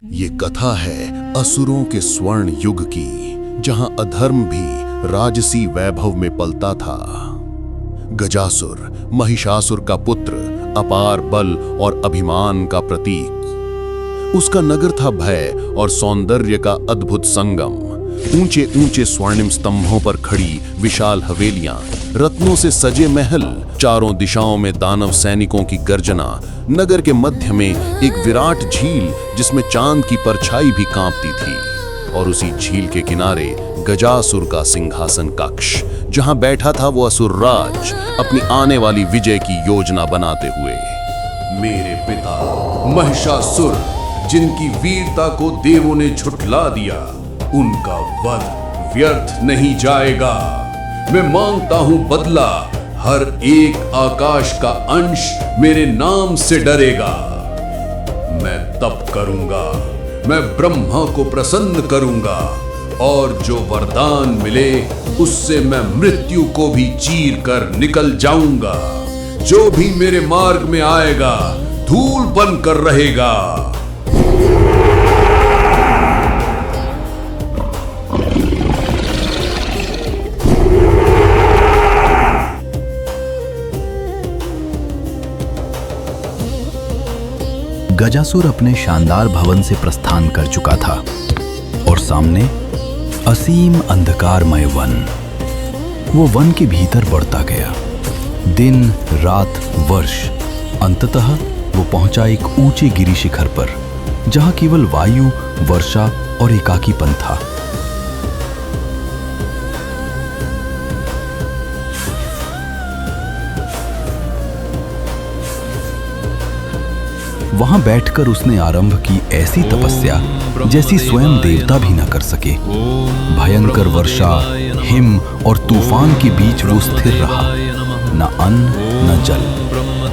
ये कथा है असुरों के स्वर्ण युग की, जहां अधर्म भी राजसी वैभव में पलता था। गजासुर महिषासुर का पुत्र, अपार बल और अभिमान का प्रतीक। उसका नगर था भय और सौंदर्य का अद्भुत संगम। ऊंचे ऊंचे स्वर्णिम स्तंभों पर खड़ी विशाल हवेलियां, रत्नों से सजे महल, चारों दिशाओं में दानव सैनिकों की गर्जना। नगर के मध्य में एक विराट झील जिसमें चांद की परछाई भी कांपती थी, और उसी झील के किनारे गजासुर का सिंहासन कक्ष, जहां बैठा था वो असुरराज अपनी आने वाली विजय की योजना बनाते हुए। मेरे पिता महिषासुर, जिनकी वीरता को देवों ने झुठला दिया, उनका वध व्यर्थ नहीं जाएगा। मैं मांगता हूं बदला। हर एक आकाश का अंश मेरे नाम से डरेगा। मैं तप करूंगा, मैं ब्रह्मा को प्रसन्न करूंगा, और जो वरदान मिले उससे मैं मृत्यु को भी चीर कर निकल जाऊंगा। जो भी मेरे मार्ग में आएगा धूल बनकर रहेगा। गजासुर अपने शानदार भवन से प्रस्थान कर चुका था, और सामने असीम अंधकारमय वन। वो वन के भीतर बढ़ता गया, दिन रात वर्ष। अंततः वो पहुंचा एक ऊंचे गिरी शिखर पर, जहां केवल वायु, वर्षा और एकाकीपन था। वहां बैठकर उसने आरंभ की ऐसी तपस्या जैसी स्वयं देवता भी न कर सके। भयंकर वर्षा, हिम और तूफान के बीच वो स्थिर रहा। न अन्न न जल,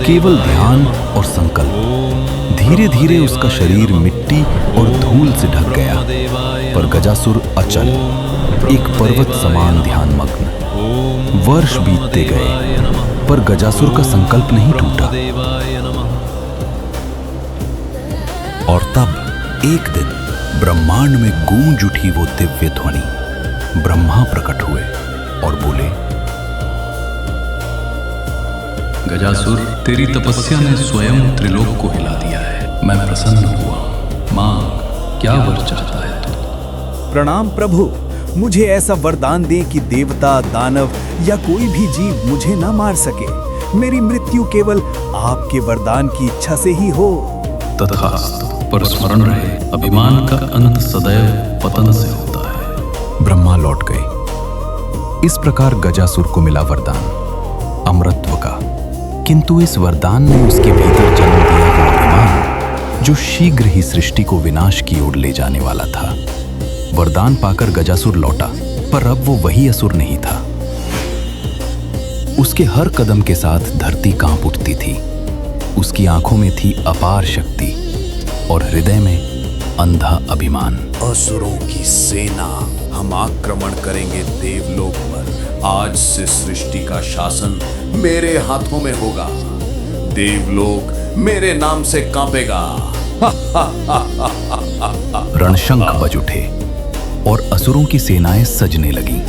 केवल ध्यान और संकल्प। धीरे धीरे उसका शरीर मिट्टी और धूल से ढक गया, पर गजासुर अचल, एक पर्वत समान ध्यानमग्न। वर्ष बीतते गए, पर गजासुर का संकल्प नहीं टूटा। और तब एक दिन ब्रह्मांड में गूंज उठी वो दिव्य ध्वनि। ब्रह्मा प्रकट हुए और बोले, गजासुर, तेरी तपस्या ने स्वयं त्रिलोक को हिला दिया है। मैं प्रसन्न हुआ। मांग, क्या वर चाहता है तू? प्रणाम प्रभु, मुझे ऐसा वरदान दे कि देवता, दानव या कोई भी जीव मुझे न मार सके। मेरी मृत्यु केवल आपके वरदान की इच्छा से ही हो। तथास्तु, पर स्मरण रहे, अभिमान का अंत सदैव पतन से होता है। ब्रह्मा लौट गए। इस प्रकार गजासुर को मिला वरदान अमरत्व का, किंतु इस वरदान ने उसके भीतर जन्म दिया वो अभिमान जो शीघ्र ही सृष्टि को विनाश की ओर ले जाने वाला था। वरदान पाकर गजासुर लौटा, पर अब वो वही असुर नहीं था। उसके हर कदम के साथ धरती कांप उठती थी। उसकी आंखों में थी अपार शक्ति और हृदय में अंधा अभिमान। असुरों की सेना, हम आक्रमण करेंगे देवलोक पर। आज से सृष्टि का शासन मेरे हाथों में होगा। देवलोक मेरे नाम से कांपेगा। रणशंख बज उठे और असुरों की सेनाएं सजने लगीं।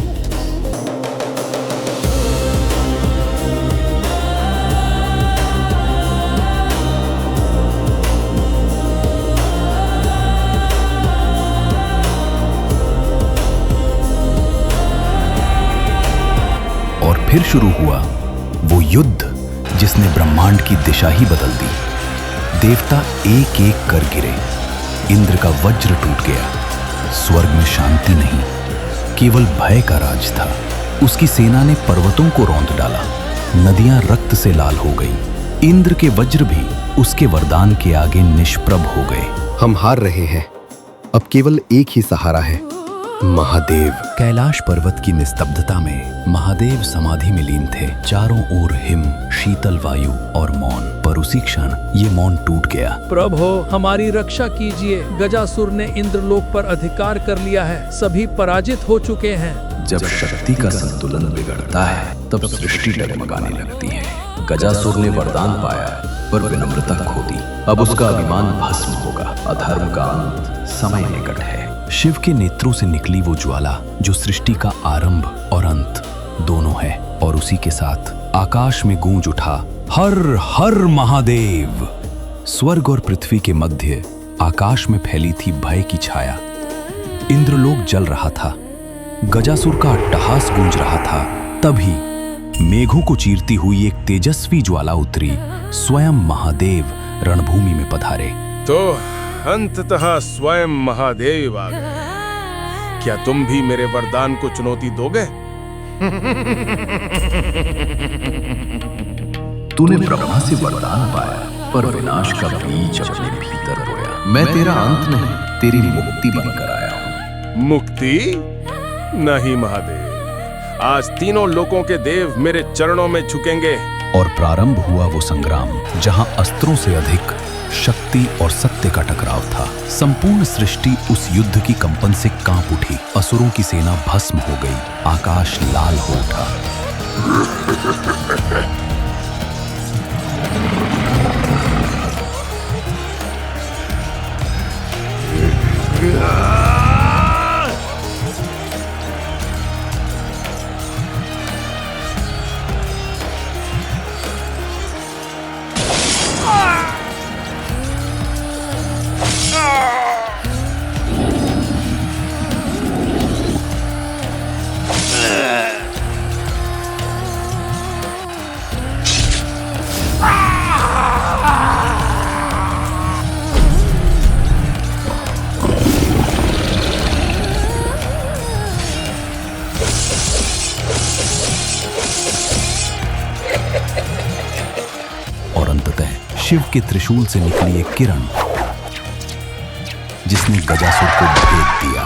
और फिर शुरू हुआ वो युद्ध जिसने ब्रह्मांड की दिशा ही बदल दी। देवता एक एक कर गिरे। इंद्र का वज्र टूट गया। स्वर्ग में शांति नहीं, केवल भय का राज था। उसकी सेना ने पर्वतों को रौंद डाला। नदियां रक्त से लाल हो गई। इंद्र के वज्र भी उसके वरदान के आगे निष्प्रभ हो गए। हम हार रहे हैं। अब केवल एक ही सहारा है, महादेव। कैलाश पर्वत की निस्तब्धता में महादेव समाधि में लीन थे। चारों ओर हिम, शीतल वायु और मौन, पर उसी क्षण ये मौन टूट गया। प्रभो, हमारी रक्षा कीजिए। गजासुर ने इंद्रलोक पर अधिकार कर लिया है। सभी पराजित हो चुके हैं। जब शक्ति का संतुलन बिगड़ता है, तब सृष्टि डगमगाने लगती है। गजासुर ने वरदान पाया, पर विनम्रता खो दी। अब उसका अभिमान भस्म होगा। अधर्म का अंत समय निकट है। शिव के नेत्रों से निकली वो ज्वाला जो सृष्टि का आरंभ और अंत दोनों है, और उसी के साथ आकाश में गूंज उठा हर हर महादेव। स्वर्ग और पृथ्वी के मध्य आकाश में फैली थी भय की छाया। इंद्रलोक जल रहा था, गजासुर का अट्टहास गूंज रहा था। तभी मेघों को चीरती हुई एक तेजस्वी ज्वाला उतरी। स्वयं महादेव रणभूमि में पधारे। तो अंततः स्वयं महादेव आ गए। क्या तुम भी मेरे वरदान को चुनौती दोगे? तूने ब्रह्मा से वरदान पाया, पर विनाश का बीज अपने भीतर बोया। मैं तेरा अंत नहीं, तेरी मुक्ति बनकर आया हूं। मुक्ति? नहीं महादेव, आज तीनों लोकों के देव मेरे चरणों में झुकेंगे। और प्रारंभ हुआ वो संग्राम जहां अस्त्रों से अधिक शक्ति और सत्य का टकराव था। संपूर्ण सृष्टि उस युद्ध की कंपन से कांप उठी। असुरों की सेना भस्म हो गई, आकाश लाल हो उठा। शिव के त्रिशूल से निकली एक किरण जिसने गजासुर को भेद दिया।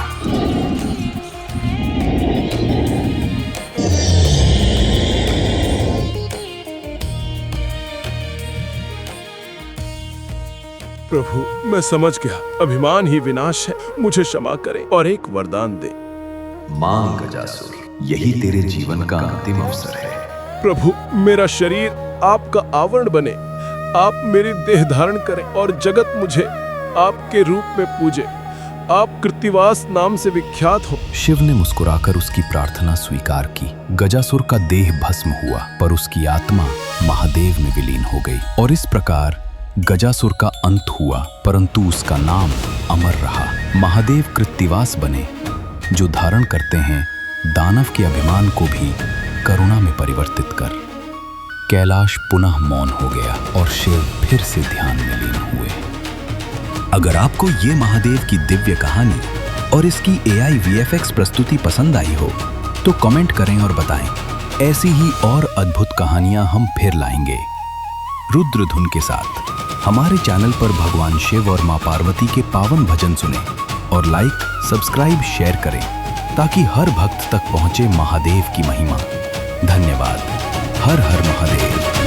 प्रभु, मैं समझ गया, अभिमान ही विनाश है। मुझे क्षमा करें और एक वरदान दें। मांग गजासुर, यही तेरे जीवन का अंतिम अवसर है। प्रभु, मेरा शरीर आपका आवरण बने, आप मेरी देह धारण करें और जगत मुझे आपके रूप में पूजे। आप कृत्तिवास नाम से विख्यात हो। शिव ने मुस्कुराकर उसकी प्रार्थना स्वीकार की। गजासुर का देह भस्म हुआ, पर उसकी आत्मा महादेव में विलीन हो गई। और इस प्रकार गजासुर का अंत हुआ, परंतु उसका नाम अमर रहा। महादेव कृत्तिवास बने, जो धारण करते हैं दानव के अभिमान को भी करुणा में परिवर्तित कर। कैलाश पुनः मौन हो गया और शिव फिर से ध्यान में लीन हुए। अगर आपको ये महादेव की दिव्य कहानी और इसकी AI VFX प्रस्तुति पसंद आई हो तो कमेंट करें और बताएं। ऐसी ही और अद्भुत कहानियां हम फिर लाएंगे रुद्र धुन के साथ। हमारे चैनल पर भगवान शिव और मां पार्वती के पावन भजन सुने और लाइक, सब्सक्राइब, शेयर करें ताकि हर भक्त तक पहुंचे महादेव की महिमा। धन्यवाद। हर हर महादेव।